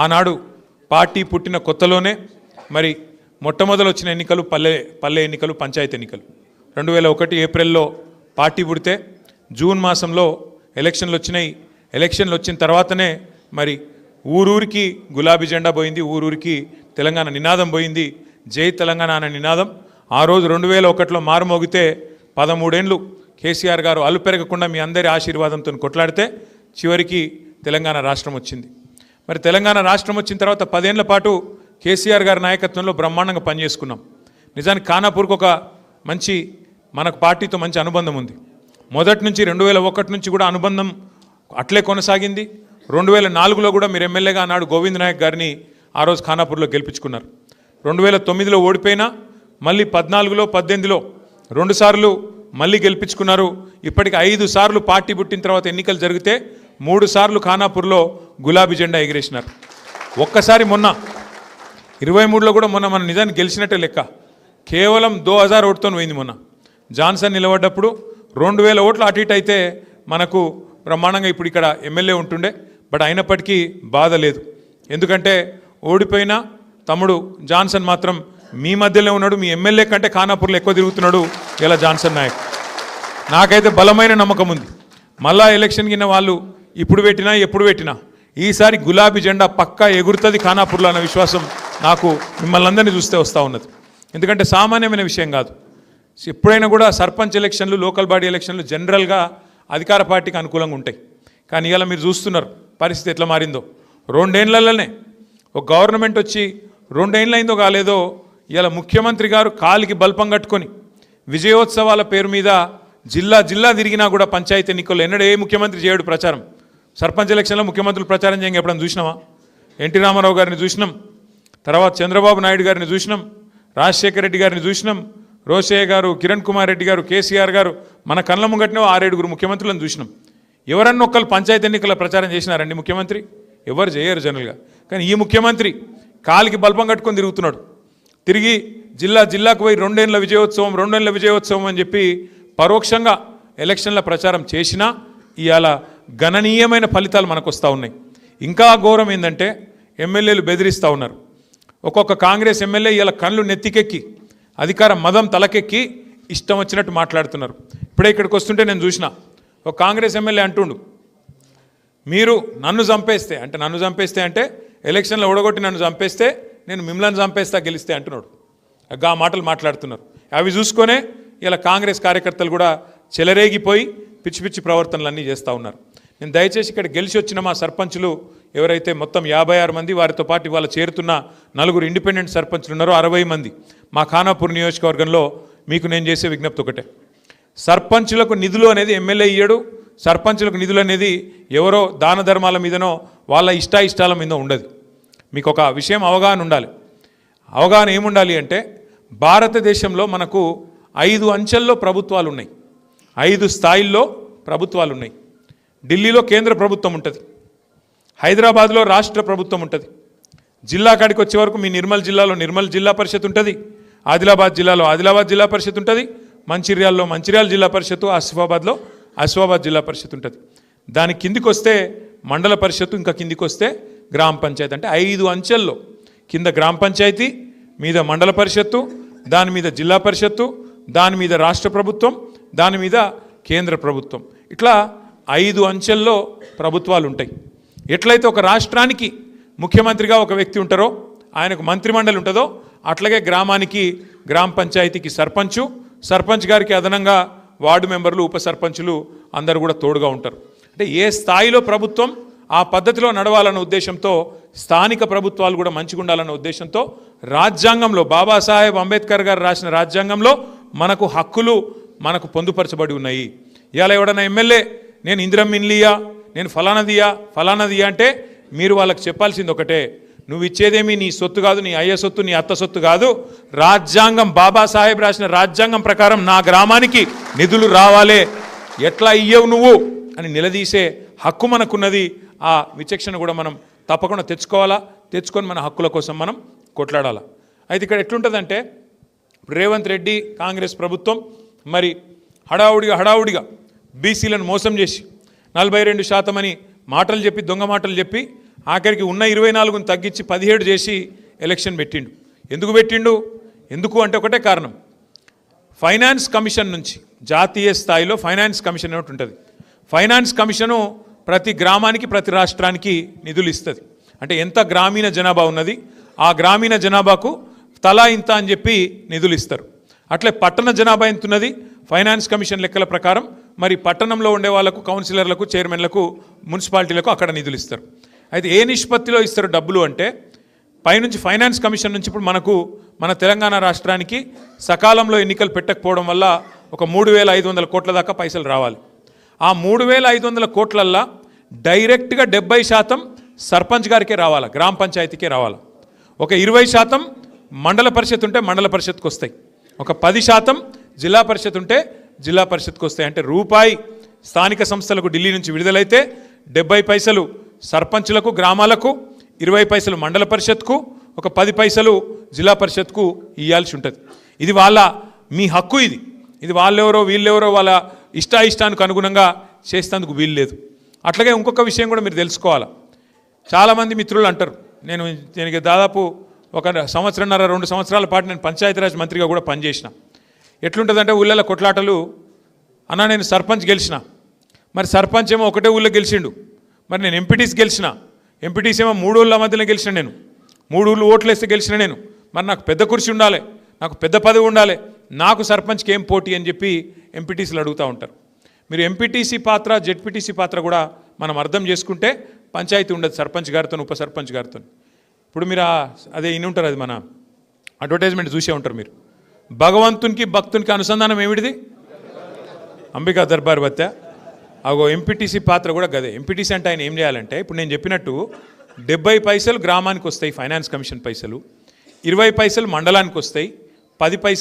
ఆనాడు పార్టీ పుట్టిన కొత్తలోనే మరి మొట్టమొదలు వచ్చిన ఎన్నికలు పల్లె ఎన్నికలు, పంచాయతీ ఎన్నికలు. 2001 ఏప్రిల్లో పార్టీ పుడితే జూన్ మాసంలో ఎలక్షన్లు వచ్చినాయి. ఎలక్షన్లు వచ్చిన తర్వాతనే మరి ఊరూరికి గులాబీ జెండా పోయింది, ఊరూరికి తెలంగాణ నినాదం పోయింది, జై తెలంగాణ అనే నినాదం. ఆ రోజు 2001లో మారుమోగితే 13 ఏళ్ళు కేసీఆర్ గారు అలుపెరగకుండా మీ అందరి ఆశీర్వాదంతో కొట్లాడితే చివరికి తెలంగాణ రాష్ట్రం వచ్చింది. మరి తెలంగాణ రాష్ట్రం వచ్చిన తర్వాత 10 ఏళ్ల పాటు కేసీఆర్ గారి నాయకత్వంలో బ్రహ్మాండంగా పనిచేసుకున్నాం. నిజానికి ఖానాపూర్కి ఒక మంచి మనకు పార్టీతో మంచి అనుబంధం ఉంది. మొదటి నుంచి 2001 నుంచి కూడా అనుబంధం అట్లే కొనసాగింది. 2004లో కూడా మీరు ఎమ్మెల్యేగా అన్నాడు గోవింద్ నాయక్ గారిని ఆ రోజు ఖానాపూర్లో గెలిపించుకున్నారు. 2009లో ఓడిపోయినా మళ్ళీ 14లో 18లో 2 సార్లు మళ్ళీ గెలిపించుకున్నారు. ఇప్పటికి 5 సార్లు పార్టీ పుట్టిన తర్వాత ఎన్నికలు జరిగితే 3 సార్లు ఖానాపూర్లో గులాబీ జెండా ఎగిరేసినారు. ఒక్కసారి మొన్న 23లో కూడా మొన్న మన నిజాన్ని గెలిచినట్టే లెక్క. కేవలం 2000 ఓటుతో పోయింది. మొన్న జాన్సన్ నిలబడ్డప్పుడు 2000 ఓట్లు అటు ఇటు అయితే మనకు బ్రహ్మాండంగా ఇప్పుడు ఇక్కడ ఎమ్మెల్యే ఉంటుండే. బట్ అయినప్పటికీ బాధ లేదు. ఎందుకంటే ఓడిపోయినా తమ్ముడు జాన్సన్ మాత్రం మీ మధ్యలో ఉన్నాడు. మీ ఎమ్మెల్యే కంటే ఖానాపూర్లో ఎక్కువ తిరుగుతున్నాడు ఇలా జాన్సన్ నాయక్. నాకైతే బలమైన నమ్మకం ఉంది. మళ్ళా ఎలక్షన్ కింద వాళ్ళు ఇప్పుడు పెట్టినా ఎప్పుడు పెట్టినా ఈసారి గులాబీ జెండా పక్కా ఎగురుతుంది ఖానాపూర్లో అన్న విశ్వాసం నాకు మిమ్మల్ని అందరినీ చూస్తే వస్తూ ఉన్నది. ఎందుకంటే సామాన్యమైన విషయం కాదు. ఎప్పుడైనా కూడా సర్పంచ్ ఎలక్షన్లు, లోకల్ బాడీ ఎలక్షన్లు జనరల్గా అధికార పార్టీకి అనుకూలంగా ఉంటాయి. కానీ ఇవాళ మీరు చూస్తున్నారు పరిస్థితి ఎట్లా మారిందో. 2 ఏళ్లలోనే ఒక గవర్నమెంట్ వచ్చి 2 ఏళ్ళు అయిందో కాలేదో ఇవాళ ముఖ్యమంత్రి గారు కాలికి బల్పం కట్టుకొని విజయోత్సవాల పేరు మీద జిల్లా జిల్లా తిరిగినా కూడా పంచాయతీ ఎన్నికల్లో ఎన్నడూ ఏ ముఖ్యమంత్రి చేయడు ప్రచారం. సర్పంచ్ ఎలక్షన్లో ముఖ్యమంత్రులు ప్రచారం చేయంగా ఎప్పుడైనా చూసినామా? ఎన్టీ రామారావు గారిని చూసినాం, తర్వాత చంద్రబాబు నాయుడు గారిని చూసినాం, రాజశేఖర రెడ్డి గారిని చూసినాం, రోషయ్య గారు, కిరణ్ కుమార్ రెడ్డి గారు, కేసీఆర్ గారు, మన కళ్ళ ముంగట్నే 6-7 ముఖ్యమంత్రులను చూసినాం. ఎవరన్నా ఒక్కరు పంచాయతీ ఎన్నికల ప్రచారం చేసినారండి ముఖ్యమంత్రి? ఎవరు చేయరు జనరల్గా. కానీ ఈ ముఖ్యమంత్రి కాలికి బల్పం కట్టుకొని తిరుగుతున్నాడు. తిరిగి జిల్లా జిల్లాకు పోయి 2 ఏళ్ల విజయోత్సవం, 2 ఏళ్ల విజయోత్సవం అని చెప్పి పరోక్షంగా ఎలక్షన్ల ప్రచారం చేసినా ఇవాళ గణనీయమైన ఫలితాలు మనకు వస్తూ ఉన్నాయి. ఇంకా ఘోరం ఏంటంటే ఎమ్మెల్యేలు బెదిరిస్తూ ఉన్నారు. ఒక్కొక్క కాంగ్రెస్ ఎమ్మెల్యే ఇలా కళ్ళు నెత్తికెక్కి అధికార మదం తలకెక్కి ఇష్టం వచ్చినట్టు మాట్లాడుతున్నారు. ఇప్పుడే ఇక్కడికి వస్తుంటే నేను చూసిన ఒక కాంగ్రెస్ ఎమ్మెల్యే అంటుండు, మీరు నన్ను చంపేస్తే అంటే ఎలక్షన్లో ఓడగొట్టి నన్ను చంపేస్తే నేను మిమ్మల్ని చంపేస్తా గెలిస్తే అంటున్నాడు. ఆ మాటలు మాట్లాడుతున్నారు. అవి చూసుకొనే ఇలా కాంగ్రెస్ కార్యకర్తలు కూడా చెలరేగిపోయి పిచ్చి పిచ్చి ప్రవర్తనలు అన్నీ చేస్తూ ఉన్నారు. నేను దయచేసి ఇక్కడ గెలిచి వచ్చిన మా సర్పంచులు ఎవరైతే మొత్తం 56 మంది, వారితో పాటు ఇవాళ చేరుతున్న 4 ఇండిపెండెంట్ సర్పంచులు ఉన్నారో 60 మంది మా ఖానాపూర్ నియోజకవర్గంలో మీకు నేను చేసే విజ్ఞప్తి ఒకటే. సర్పంచులకు నిధులు అనేది ఎమ్మెల్యే ఇయ్యడు. సర్పంచులకు నిధులు అనేది ఎవరో దాన ధర్మాల మీదనో వాళ్ళ ఇష్టాల మీద ఉండదు. మీకు ఒక విషయం అవగాహన ఉండాలి. అవగాహన ఏముండాలి అంటే భారతదేశంలో మనకు 5 అంచెల్లో ప్రభుత్వాలు ఉన్నాయి, 5 స్థాయిల్లో ప్రభుత్వాలు ఉన్నాయి. ఢిల్లీలో కేంద్ర ప్రభుత్వం ఉంటుంది, హైదరాబాద్లో రాష్ట్ర ప్రభుత్వం ఉంటుంది, జిల్లా కాడికి వచ్చే వరకు మీ నిర్మల్ జిల్లాలో నిర్మల్ జిల్లా పరిషత్ ఉంటుంది, ఆదిలాబాద్ జిల్లాలో ఆదిలాబాద్ జిల్లా పరిషత్ ఉంటుంది, మంచిర్యాలలో మంచిర్యాల జిల్లా పరిషత్తు, ఆసిఫాబాద్లో ఆసిఫాబాద్ జిల్లా పరిషత్ ఉంటుంది. దాని కిందికి వస్తే మండల పరిషత్తు, ఇంకా కిందికి వస్తే గ్రామ పంచాయతీ. అంటే 5 అంచెల్లో కింద గ్రామ పంచాయతీ, మీద మండల పరిషత్తు, దాని మీద జిల్లా పరిషత్తు, దాని మీద రాష్ట్ర ప్రభుత్వం, దాని మీద కేంద్ర ప్రభుత్వం. ఇట్లా 5 అంచెల్లో ప్రభుత్వాలు ఉంటాయి. ఎట్లయితే ఒక రాష్ట్రానికి ముఖ్యమంత్రిగా ఒక వ్యక్తి ఉంటారో, ఆయనకు మంత్రిమండలి ఉంటుందో, అట్లాగే గ్రామానికి గ్రామ పంచాయతీకి సర్పంచ్ గారికి అదనంగా వార్డు మెంబర్లు, ఉప సర్పంచులు అందరూ కూడా తోడుగా ఉంటారు. అంటే ఏ స్థాయిలో ప్రభుత్వం ఆ పద్ధతిలో నడవాలన్న ఉద్దేశంతో, స్థానిక ప్రభుత్వాలు కూడా మంచిగా ఉండాలన్న ఉద్దేశంతో రాజ్యాంగంలో బాబాసాహెబ్ అంబేద్కర్ గారు రాసిన రాజ్యాంగంలో మనకు హక్కులు మనకు పొందుపరచబడి ఉన్నాయి. ఇవాళ ఎవడన్నా ఎమ్మెల్యే నేను ఇందిరమ్మ ఇల్లియా, నేను ఫలానదియా అంటే మీరు వాళ్ళకి చెప్పాల్సింది ఒకటే, నువ్వు ఇచ్చేదేమీ నీ సొత్తు కాదు, నీ అయ్య సొత్తు, నీ అత్త సొత్తు కాదు, రాజ్యాంగం బాబాసాహెబ్ రాసిన రాజ్యాంగం ప్రకారం నా గ్రామానికి నిధులు రావాలే, ఎట్లా ఇయ్యవు నువ్వు అని నిలదీసే హక్కు మనకున్నది. ఆ విచక్షణ కూడా మనం తప్పకుండా తెచ్చుకొని మన హక్కుల కోసం మనం కొట్లాడాలి. అయితే ఇక్కడ ఎట్లుంటుందంటే రేవంత్ రెడ్డి కాంగ్రెస్ ప్రభుత్వం మరి హడావుడిగా బీసీలను మోసం చేసి 42% అని మాటలు చెప్పి, దొంగ మాటలు చెప్పి ఆఖరికి ఉన్న 24ను తగ్గించి 17 చేసి ఎలక్షన్ పెట్టిండు. ఎందుకు పెట్టిండు? ఎందుకు అంటే ఒకటే కారణం, ఫైనాన్స్ కమిషన్ నుంచి జాతీయ స్థాయిలో ఫైనాన్స్ కమిషన్ ఒకటి ఉంటుంది. ఫైనాన్స్ కమిషను ప్రతి గ్రామానికి ప్రతి రాష్ట్రానికి నిధులు ఇస్తుంది. అంటే ఎంత గ్రామీణ జనాభా ఉన్నది ఆ గ్రామీణ జనాభాకు తలా ఇంత అని చెప్పి నిధులు ఇస్తారు. అట్లే పట్టణ జనాభా ఎంత ఉన్నది ఫైనాన్స్ కమిషన్ లెక్కల ప్రకారం మరి పట్టణంలో ఉండే వాళ్ళకు కౌన్సిలర్లకు చైర్మన్లకు మున్సిపాలిటీలకు అక్కడ నిధులు ఇస్తారు. అయితే ఏ నిష్పత్తిలో ఇస్తారు డబ్బులు అంటే పైనుంచి ఫైనాన్స్ కమిషన్ నుంచి ఇప్పుడు మన తెలంగాణ రాష్ట్రానికి సకాలంలో ఎన్నికలు పెట్టకపోవడం వల్ల ఒక 3,500 కోట్ల దాకా పైసలు రావాలి. ఆ 3,500 కోట్లల్లో డైరెక్ట్గా 70% సర్పంచ్ గారికే రావాలా, గ్రామ పంచాయతీకే రావాలా. ఒక 20% మండల పరిషత్ ఉంటే మండల పరిషత్కి వస్తాయి. ఒక 10% జిల్లా పరిషత్ ఉంటే జిల్లా పరిషత్కి వస్తాయి. అంటే రూపాయి స్థానిక సంస్థలకు ఢిల్లీ నుంచి విడుదలైతే 70 పైసలు సర్పంచులకు గ్రామాలకు, 20 పైసలు మండల పరిషత్కు, ఒక 10 పైసలు జిల్లా పరిషత్కు ఇవ్వాల్సి ఉంటుంది. ఇది మీ హక్కు. ఇది వాళ్ళెవరో వీళ్ళెవరో వాళ్ళ ఇష్టానికి అనుగుణంగా చేసేందుకు వీలు లేదు. అట్లాగే ఇంకొక విషయం కూడా మీరు తెలుసుకోవాలి. చాలామంది మిత్రులు అంటారు, నేను దాదాపు ఒక 1.5-2 సంవత్సరాల పాటు నేను పంచాయతీరాజ్ మంత్రిగా కూడా పనిచేసిన. ఎట్లుంటుందంటే ఊళ్ళలో కొట్లాటలు, అన్న నేను సర్పంచ్ గెలిచిన, మరి సర్పంచ్ ఏమో ఒకటే ఊళ్ళో గెలిచిండు, మరి నేను ఎంపీటీసీ గెలిచిన, ఎంపీటీసీ ఏమో 3 ఊళ్ళ మధ్యలో గెలిచిన, నేను 3 ఊళ్ళు ఓట్లు వేస్తే గెలిచిన నేను, మరి నాకు పెద్ద కుర్చీ ఉండాలి, నాకు పెద్ద పదవి ఉండాలి, నాకు సర్పంచ్కి ఏం పోటీ అని చెప్పి ఎంపీటీసీలు అడుగుతూ ఉంటారు. మీరు ఎంపీటీసీ పాత్ర జెడ్పీటీసీ పాత్ర కూడా మనం అర్థం చేసుకుంటే పంచాయతీ ఉండదు సర్పంచ్ గారితో ఉప సర్పంచ్ గారితో. ఇప్పుడు మీరు అదే ఇన్ని ఉంటారు, అది మన అడ్వర్టైజ్మెంట్ చూసే ఉంటారు మీరు. భగవంతునికి భక్తునికి అనుసంధానం ఏమిటిది? అంబికా దర్బార్ బత్తా. అగో ఎంపీటీసీ పాత్ర కూడా గదే. ఎంపీటీసీ అంటే ఆయన ఏం చేయాలంటే ఇప్పుడు నేను చెప్పినట్టు 70 పైసలు గ్రామానికి వస్తాయి ఫైనాన్స్ కమిషన్ పైసలు, 20 పైసలు మండలానికి వస్తాయి, 10 పైసలు